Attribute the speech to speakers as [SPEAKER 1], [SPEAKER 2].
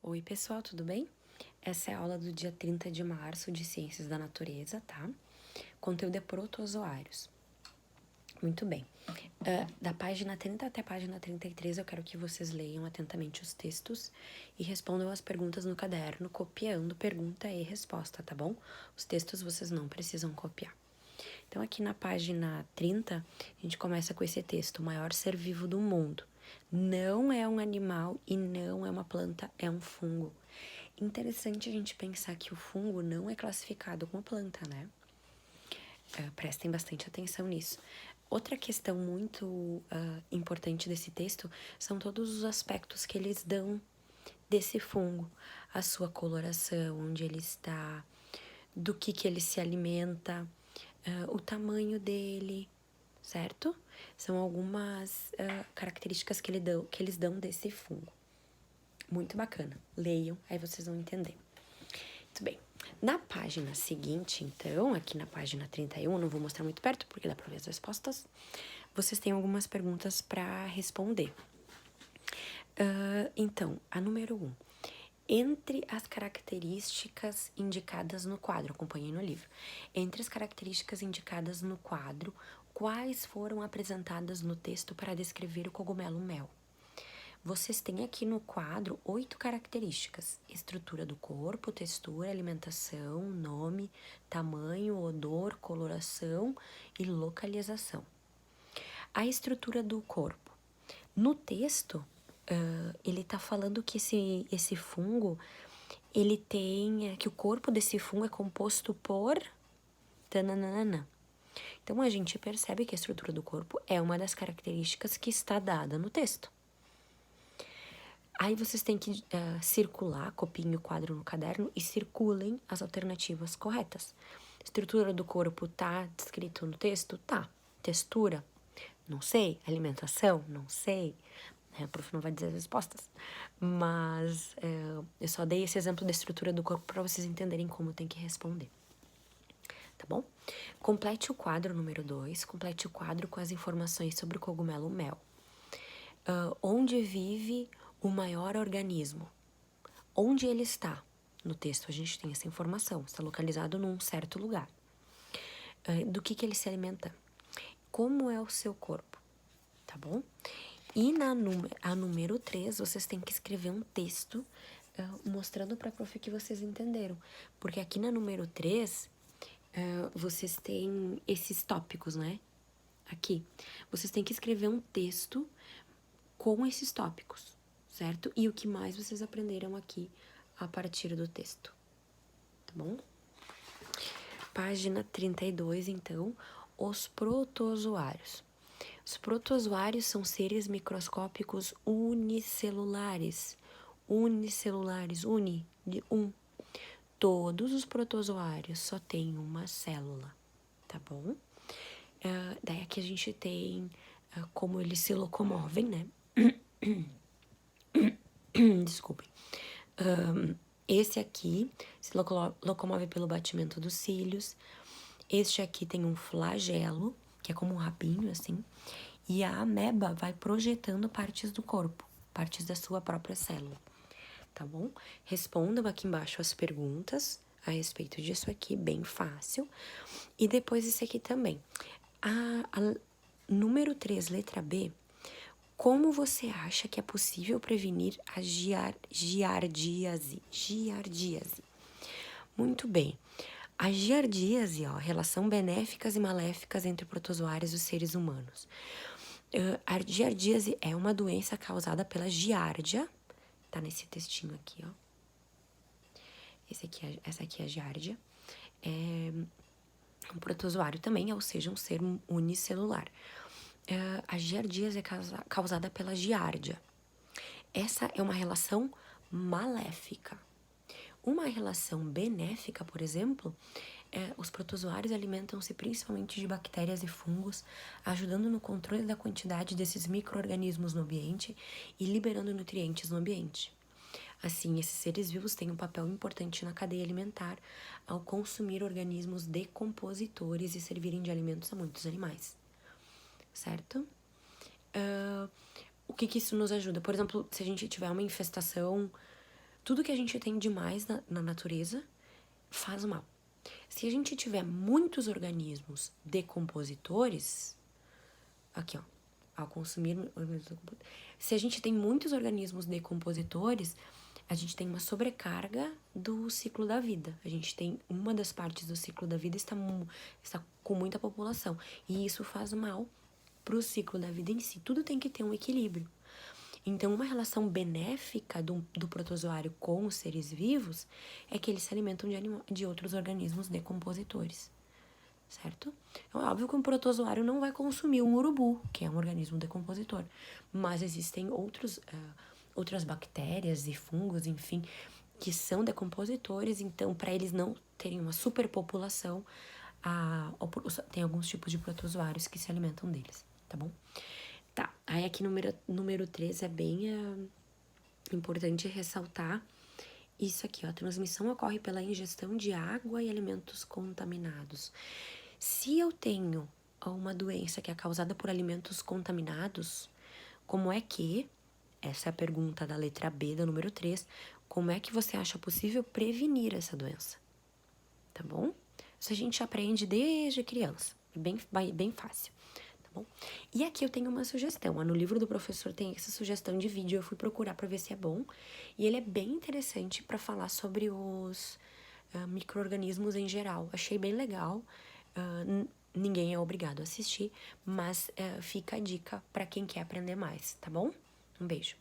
[SPEAKER 1] Oi, pessoal, tudo bem? Essa é a aula do dia 30 de março de Ciências da Natureza, tá? Conteúdo é protozoários. Muito bem. Da página 30 até a página 33, eu quero que vocês leiam atentamente os textos e respondam as perguntas no caderno, copiando pergunta e resposta, tá bom? Os textos vocês não precisam copiar. Então, aqui na página 30, a gente começa com esse texto: o maior ser vivo do mundo. Não é um animal e não é uma planta, é um fungo. Interessante a gente pensar que o fungo não é classificado como planta, né? Prestem bastante atenção nisso. Outra questão muito importante desse texto são todos os aspectos que eles dão desse fungo. A sua coloração, onde ele está, do que ele se alimenta, o tamanho dele, certo? São algumas características que eles dão desse fungo. Muito bacana. Leiam, aí vocês vão entender. Muito bem. Na página seguinte, então, aqui na página 31, não vou mostrar muito perto porque dá para ver as respostas, vocês têm algumas perguntas para responder. Então, a número 1. Entre as características indicadas no quadro, acompanhei no livro. Entre as características indicadas no quadro, quais foram apresentadas no texto para descrever o cogumelo mel? Vocês têm aqui no quadro 8 características: estrutura do corpo, textura, alimentação, nome, tamanho, odor, coloração e localização. A estrutura do corpo. No texto, ele tá falando que esse fungo, ele tem, que o corpo desse fungo é composto por tananana. Então, a gente percebe que a estrutura do corpo é uma das características que está dada no texto. Aí vocês têm que circular, copiem o quadro no caderno e circulem as alternativas corretas. Estrutura do corpo tá descrito no texto? Tá. Textura? Não sei. Alimentação? Não sei. A prof não vai dizer as respostas. Mas eu só dei esse exemplo da estrutura do corpo para vocês entenderem como tem que responder. Tá bom? Complete o quadro número 2. Complete o quadro com as informações sobre o cogumelo mel. Onde vive o maior organismo? Onde ele está? No texto a gente tem essa informação. Está localizado num certo lugar. Do que ele se alimenta? Como é o seu corpo? Tá bom? E a número 3, vocês têm que escrever um texto mostrando para a prof que vocês entenderam. Porque aqui na número 3, vocês têm esses tópicos, né? Aqui. Vocês têm que escrever um texto com esses tópicos, certo? E o que mais vocês aprenderam aqui a partir do texto, tá bom? Página 32, então, os protozoários. Os protozoários são seres microscópicos unicelulares. Unicelulares, de um. Todos os protozoários só têm uma célula, tá bom? Daí aqui a gente tem como eles se locomovem, né? Desculpem. Esse aqui se locomove pelo batimento dos cílios. Este aqui tem um flagelo, que é como um rabinho, assim. E a ameba vai projetando partes do corpo, partes da sua própria célula. Tá bom? Respondam aqui embaixo as perguntas a respeito disso aqui, bem fácil. E depois esse aqui também. A número 3, letra B. Como você acha que é possível prevenir a giardíase? Giardíase. Muito bem. A giardíase, relação benéficas e maléficas entre protozoários e os seres humanos. A giardíase é uma doença causada pela giardia. Tá nesse textinho aqui, ó. Essa aqui é a giardia. É um protozoário também, ou seja, um ser unicelular. A giardíase é causada pela giardia. Essa é uma relação maléfica. Uma relação benéfica, por exemplo, os protozoários alimentam-se principalmente de bactérias e fungos, ajudando no controle da quantidade desses micro-organismos no ambiente e liberando nutrientes no ambiente. Assim, esses seres vivos têm um papel importante na cadeia alimentar ao consumir organismos decompositores e servirem de alimentos a muitos animais. Certo? O que isso nos ajuda? Por exemplo, se a gente tiver uma infestação Tudo que a gente tem demais na natureza faz mal. Se a gente tiver muitos organismos decompositores, aqui ó, ao consumir se a gente tem muitos organismos decompositores, a gente tem uma sobrecarga do ciclo da vida. A gente tem uma das partes do ciclo da vida está com muita população. E isso faz mal para o ciclo da vida em si. Tudo tem que ter um equilíbrio. Então, uma relação benéfica do protozoário com os seres vivos é que eles se alimentam de outros organismos decompositores, certo? É óbvio que um protozoário não vai consumir um urubu, que é um organismo decompositor, mas existem outras bactérias e fungos, enfim, que são decompositores, então, para eles não terem uma superpopulação, tem alguns tipos de protozoários que se alimentam deles, tá bom? Tá, aí aqui número 3 é bem importante ressaltar isso aqui, ó. A transmissão ocorre pela ingestão de água e alimentos contaminados. Se eu tenho uma doença que é causada por alimentos contaminados, como é que, essa é a pergunta da letra B, da número 3, como é que você acha possível prevenir essa doença? Tá bom? Isso a gente aprende desde criança, é bem fácil. Bom, e aqui eu tenho uma sugestão. No livro do professor tem essa sugestão de vídeo. Eu fui procurar para ver se é bom. E ele é bem interessante para falar sobre os micro-organismos em geral. Achei bem legal. Ninguém é obrigado a assistir, mas fica a dica para quem quer aprender mais, tá bom? Um beijo.